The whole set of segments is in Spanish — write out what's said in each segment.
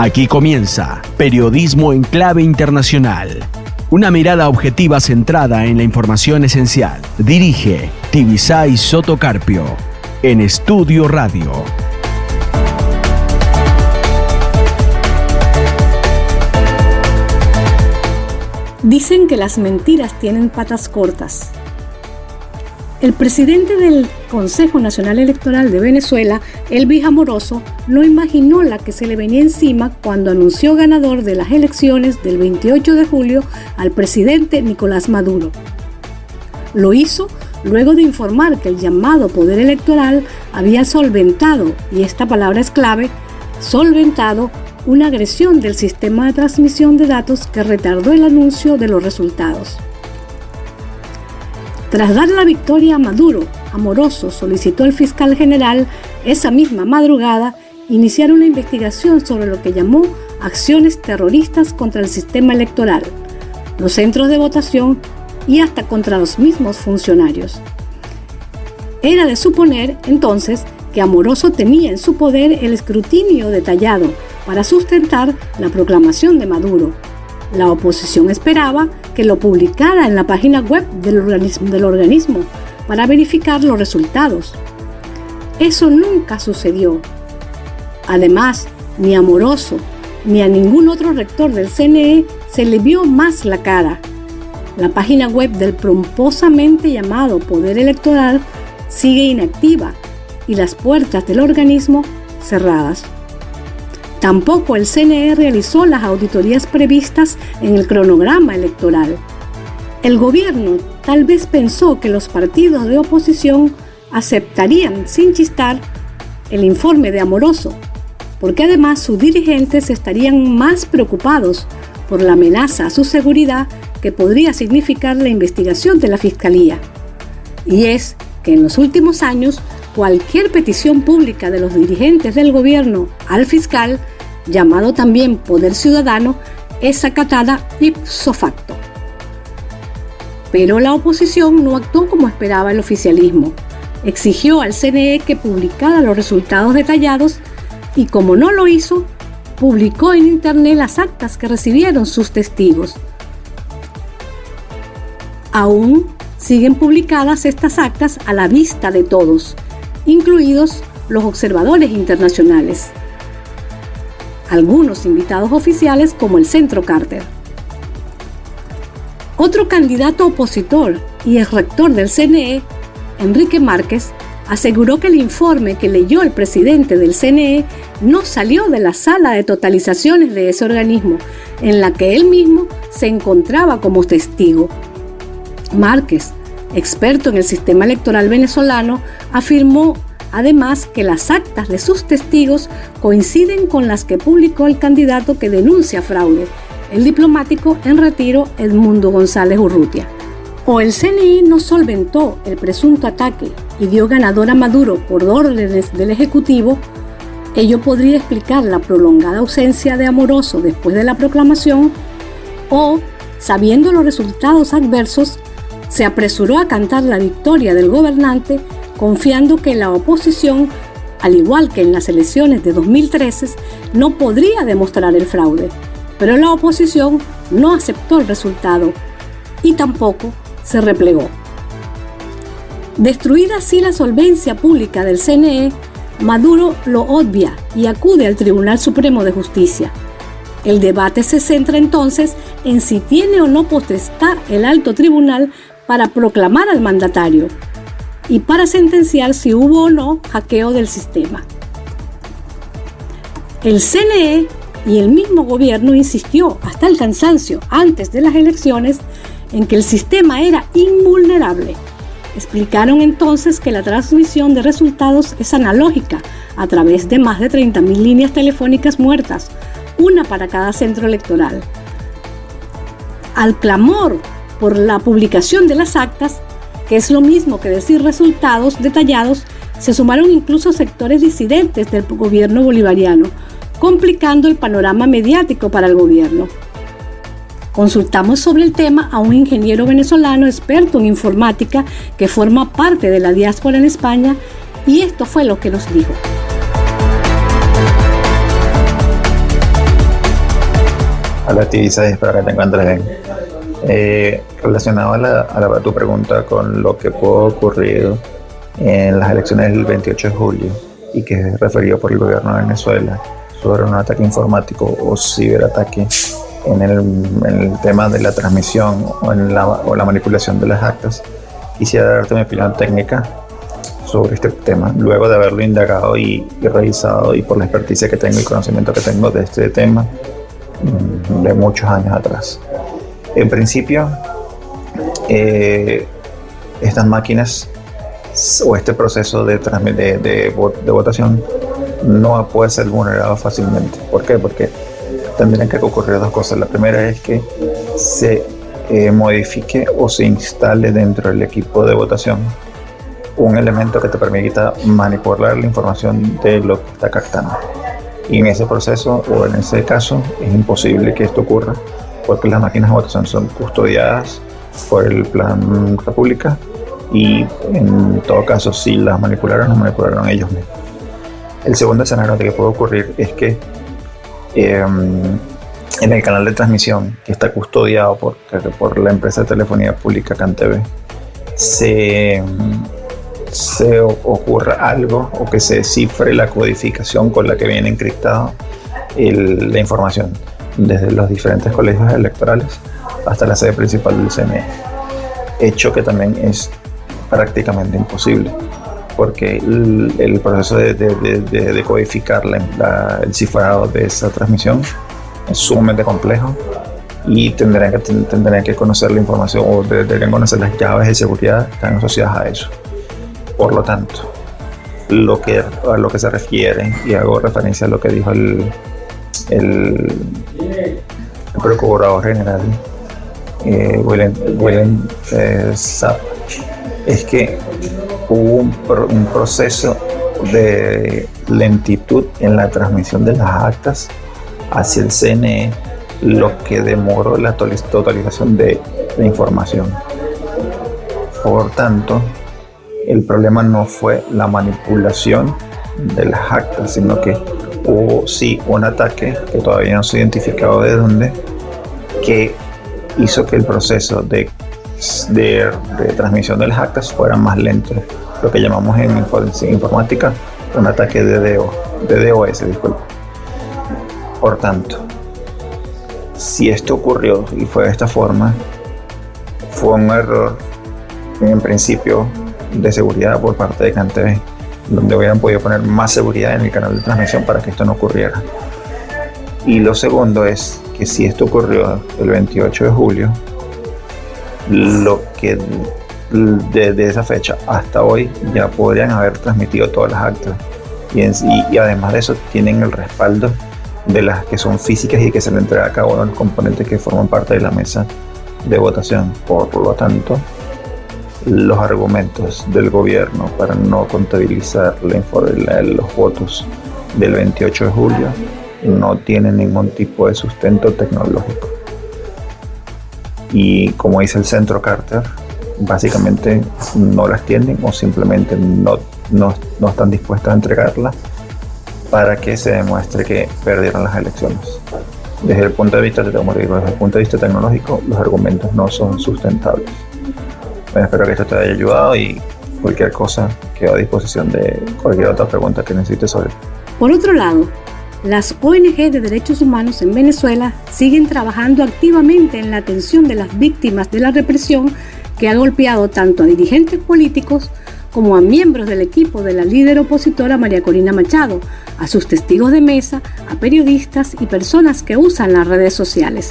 Aquí comienza Periodismo en Clave Internacional. Una mirada objetiva centrada en la información esencial. Dirige Tibisay Soto Carpio en Estudio Radio. Dicen que las mentiras tienen patas cortas. El presidente del Consejo Nacional Electoral de Venezuela, Elvis Amoroso, no imaginó la que se le venía encima cuando anunció ganador de las elecciones del 28 de julio al presidente Nicolás Maduro. Lo hizo luego de informar que el llamado poder electoral había solventado, y esta palabra es clave, solventado una agresión del sistema de transmisión de datos que retardó el anuncio de los resultados. Tras dar la victoria a Maduro, Amoroso solicitó al fiscal general esa misma madrugada iniciar una investigación sobre lo que llamó acciones terroristas contra el sistema electoral, los centros de votación y hasta contra los mismos funcionarios. Era de suponer, entonces, que Amoroso tenía en su poder el escrutinio detallado para sustentar la proclamación de Maduro. La oposición esperaba que lo publicara en la página web del organismo para verificar los resultados. Eso nunca sucedió. Además, ni a Amoroso ni a ningún otro rector del CNE se le vio más la cara. La página web del pomposamente llamado Poder Electoral sigue inactiva y las puertas del organismo cerradas. Tampoco el CNE realizó las auditorías previstas en el cronograma electoral. El gobierno tal vez pensó que los partidos de oposición aceptarían sin chistar el informe de Amoroso, porque además sus dirigentes estarían más preocupados por la amenaza a su seguridad que podría significar la investigación de la Fiscalía. Y es que en los últimos años, cualquier petición pública de los dirigentes del gobierno al fiscal, llamado también Poder Ciudadano, es acatada ipso facto. Pero la oposición no actuó como esperaba el oficialismo. Exigió al CNE que publicara los resultados detallados y, como no lo hizo, publicó en internet las actas que recibieron sus testigos. Aún siguen publicadas estas actas a la vista de todos, incluidos los observadores internacionales, algunos invitados oficiales como el Centro Carter. Otro candidato opositor y ex rector del CNE, Enrique Márquez, aseguró que el informe que leyó el presidente del CNE no salió de la sala de totalizaciones de ese organismo, en la que él mismo se encontraba como testigo. Márquez, experto en el sistema electoral venezolano, afirmó además que las actas de sus testigos coinciden con las que publicó el candidato que denuncia fraude, el diplomático en retiro Edmundo González Urrutia. O el CNI no solventó el presunto ataque y dio ganador a Maduro por órdenes del Ejecutivo, ello podría explicar la prolongada ausencia de Amoroso después de la proclamación, o, sabiendo los resultados adversos, se apresuró a cantar la victoria del gobernante confiando que la oposición, al igual que en las elecciones de 2013, no podría demostrar el fraude. Pero la oposición no aceptó el resultado y tampoco se replegó. Destruida así la solvencia pública del CNE, Maduro lo obvia y acude al Tribunal Supremo de Justicia. El debate se centra entonces en si tiene o no potestad el alto tribunal para proclamar al mandatario y para sentenciar si hubo o no hackeo del sistema. El CNE y el mismo gobierno insistió hasta el cansancio antes de las elecciones en que el sistema era invulnerable. Explicaron entonces que la transmisión de resultados es analógica a través de más de 30.000 líneas telefónicas muertas, una para cada centro electoral. Al clamor por la publicación de las actas, que es lo mismo que decir resultados detallados, se sumaron incluso sectores disidentes del gobierno bolivariano, complicando el panorama mediático para el gobierno. Consultamos sobre el tema a un ingeniero venezolano experto en informática que forma parte de la diáspora en España, y esto fue lo que nos dijo. Hola Tisa, espero que te encuentres bien. Relacionado a tu pregunta con lo que pudo ocurrir en las elecciones del 28 de julio y que es referido por el gobierno de Venezuela sobre un ataque informático o ciberataque en el tema de la transmisión o la manipulación de las actas, quisiera darte mi opinión técnica sobre este tema, luego de haberlo indagado y revisado, y por la experticia que tengo y conocimiento que tengo de este tema de muchos años atrás. En principio, estas máquinas o este proceso de votación no puede ser vulnerado fácilmente. ¿Por qué? Porque tendrían que ocurrir dos cosas. La primera es que se modifique o se instale dentro del equipo de votación un elemento que te permita manipular la información de lo que está captando. Y en ese proceso o en ese caso es imposible que esto ocurra, porque las máquinas de votación son custodiadas por el Plan República y en todo caso, si las manipularon ellos mismos. El segundo escenario que puede ocurrir es que en el canal de transmisión que está custodiado por la empresa de telefonía pública CanTV se ocurra algo o que se descifre la codificación con la que viene encriptada la información desde los diferentes colegios electorales hasta la sede principal del CNE, hecho que también es prácticamente imposible porque el proceso de codificar el cifrado de esa transmisión es sumamente complejo y tendrían que conocer la información o deberían conocer las llaves de seguridad que están asociadas a eso. Por lo tanto, a lo que se refiere, y hago referencia a lo que dijo el Procurador General William Saab, es que hubo un proceso de lentitud en la transmisión de las actas hacia el CNE, lo que demoró la totalización de la información. Por tanto, el problema no fue la manipulación de las actas, sino que hubo sí un ataque que todavía no se ha identificado de dónde, que hizo que el proceso de transmisión de las actas fuera más lento, lo que llamamos en informática un ataque de DDoS, disculpa. Por tanto, si esto ocurrió y fue de esta forma, fue un error en principio de seguridad por parte de CanTV, donde hubieran podido poner más seguridad en el canal de transmisión para que esto no ocurriera. Y lo segundo es que si esto ocurrió el 28 de julio, lo que desde esa fecha hasta hoy ya podrían haber transmitido todas las actas y además de eso tienen el respaldo de las que son físicas y que se le entrega a cada uno de los componentes que forman parte de la mesa de votación. Por lo tanto, los argumentos del gobierno para no contabilizar los votos del 28 de julio no tienen ningún tipo de sustento tecnológico. Y como dice el Centro Carter, básicamente no las tienen o simplemente no están dispuestas a entregarlas para que se demuestre que perdieron las elecciones. Desde el punto de vista tecnológico, los argumentos no son sustentables. Bueno, espero que esto te haya ayudado y cualquier cosa quedo a disposición de cualquier otra pregunta que necesites sobre. Por otro lado, las ONG de derechos humanos en Venezuela siguen trabajando activamente en la atención de las víctimas de la represión que ha golpeado tanto a dirigentes políticos como a miembros del equipo de la líder opositora María Corina Machado, a sus testigos de mesa, a periodistas y personas que usan las redes sociales.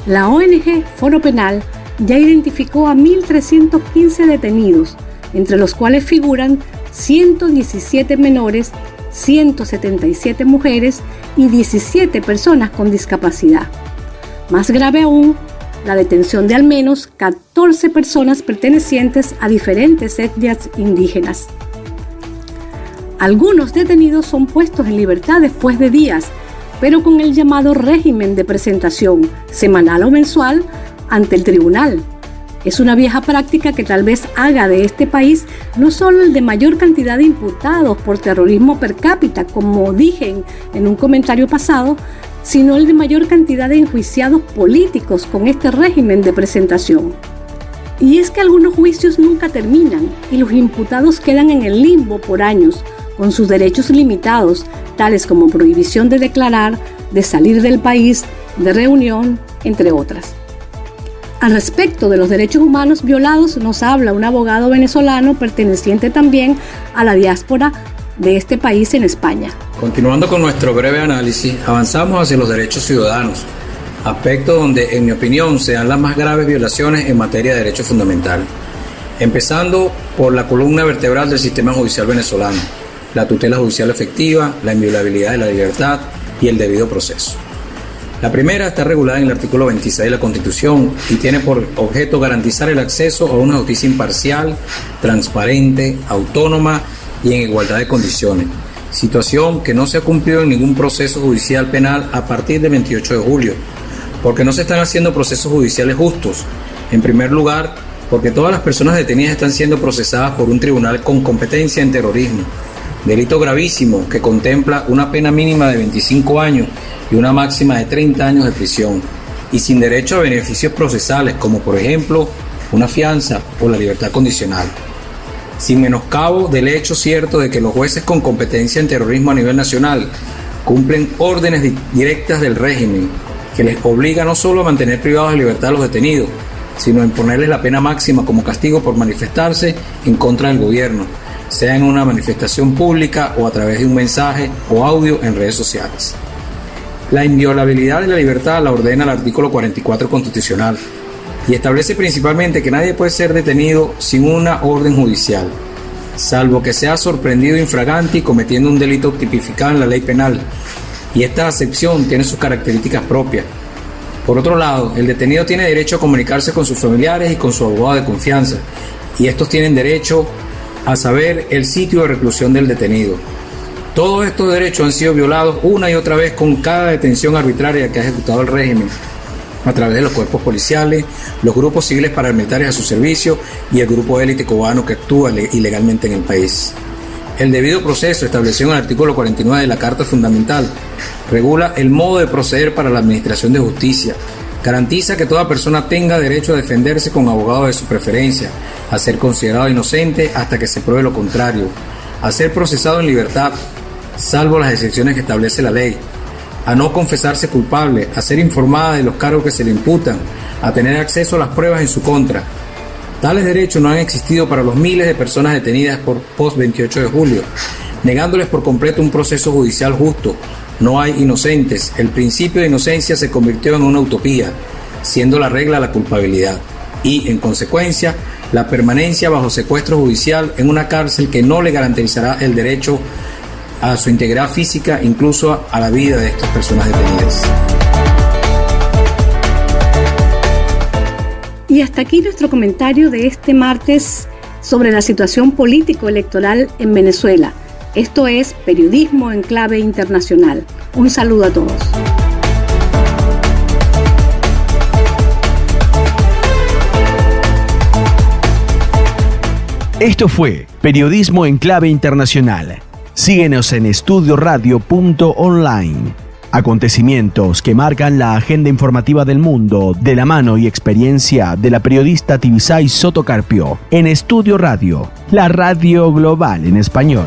La ONG Foro Penal ya identificó a 1.315 detenidos, entre los cuales figuran 117 menores, 177 mujeres y 17 personas con discapacidad. Más grave aún, la detención de al menos 14 personas pertenecientes a diferentes etnias indígenas. Algunos detenidos son puestos en libertad después de días, pero con el llamado régimen de presentación, semanal o mensual, ante el tribunal. Es una vieja práctica que tal vez haga de este país no solo el de mayor cantidad de imputados por terrorismo per cápita, como dije en un comentario pasado, sino el de mayor cantidad de enjuiciados políticos con este régimen de presentación. Y es que algunos juicios nunca terminan y los imputados quedan en el limbo por años, con sus derechos limitados, tales como prohibición de declarar, de salir del país, de reunión, entre otras. Al respecto de los derechos humanos violados nos habla un abogado venezolano perteneciente también a la diáspora de este país en España. Continuando con nuestro breve análisis, avanzamos hacia los derechos ciudadanos, aspecto donde, en mi opinión, se dan las más graves violaciones en materia de derechos fundamentales, empezando por la columna vertebral del sistema judicial venezolano, la tutela judicial efectiva, la inviolabilidad de la libertad y el debido proceso. La primera está regulada en el artículo 26 de la Constitución y tiene por objeto garantizar el acceso a una justicia imparcial, transparente, autónoma y en igualdad de condiciones, situación que no se ha cumplido en ningún proceso judicial penal a partir del 28 de julio, porque no se están haciendo procesos judiciales justos. En primer lugar, porque todas las personas detenidas están siendo procesadas por un tribunal con competencia en terrorismo, delito gravísimo que contempla una pena mínima de 25 años y una máxima de 30 años de prisión, y sin derecho a beneficios procesales como por ejemplo una fianza o la libertad condicional. Sin menoscabo del hecho cierto de que los jueces con competencia en terrorismo a nivel nacional cumplen órdenes directas del régimen que les obliga no solo a mantener privados de libertad a los detenidos, sino a imponerles la pena máxima como castigo por manifestarse en contra del gobierno, sea en una manifestación pública o a través de un mensaje o audio en redes sociales. La inviolabilidad de la libertad la ordena el artículo 44 constitucional y establece principalmente que nadie puede ser detenido sin una orden judicial, salvo que sea sorprendido infraganti cometiendo un delito tipificado en la ley penal, y esta acepción tiene sus características propias. Por otro lado, el detenido tiene derecho a comunicarse con sus familiares y con su abogado de confianza, y estos tienen derecho a saber el sitio de reclusión del detenido. Todos estos derechos han sido violados una y otra vez con cada detención arbitraria que ha ejecutado el régimen a través de los cuerpos policiales, los grupos civiles paramilitares a su servicio y el grupo élite cubano que actúa ilegalmente en el país. El debido proceso, establecido en el artículo 49 de la Carta Fundamental, regula el modo de proceder para la administración de justicia, garantiza que toda persona tenga derecho a defenderse con abogado de su preferencia, a ser considerado inocente hasta que se pruebe lo contrario, a ser procesado en libertad, salvo las excepciones que establece la ley, a no confesarse culpable, a ser informada de los cargos que se le imputan, a tener acceso a las pruebas en su contra. Tales derechos no han existido para los miles de personas detenidas por post-28 de julio, negándoles por completo un proceso judicial justo. No hay inocentes, el principio de inocencia se convirtió en una utopía, siendo la regla la culpabilidad, y, en consecuencia, la permanencia bajo secuestro judicial en una cárcel que no le garantizará el derecho a su integridad física, incluso a la vida de estas personas detenidas. Y hasta aquí nuestro comentario de este martes sobre la situación político-electoral en Venezuela. Esto es Periodismo en Clave Internacional. Un saludo a todos. Esto fue Periodismo en Clave Internacional. Síguenos en estudioradio.online. Acontecimientos que marcan la agenda informativa del mundo de la mano y experiencia de la periodista Tibisay Soto Carpio en Estudio Radio, la radio global en español.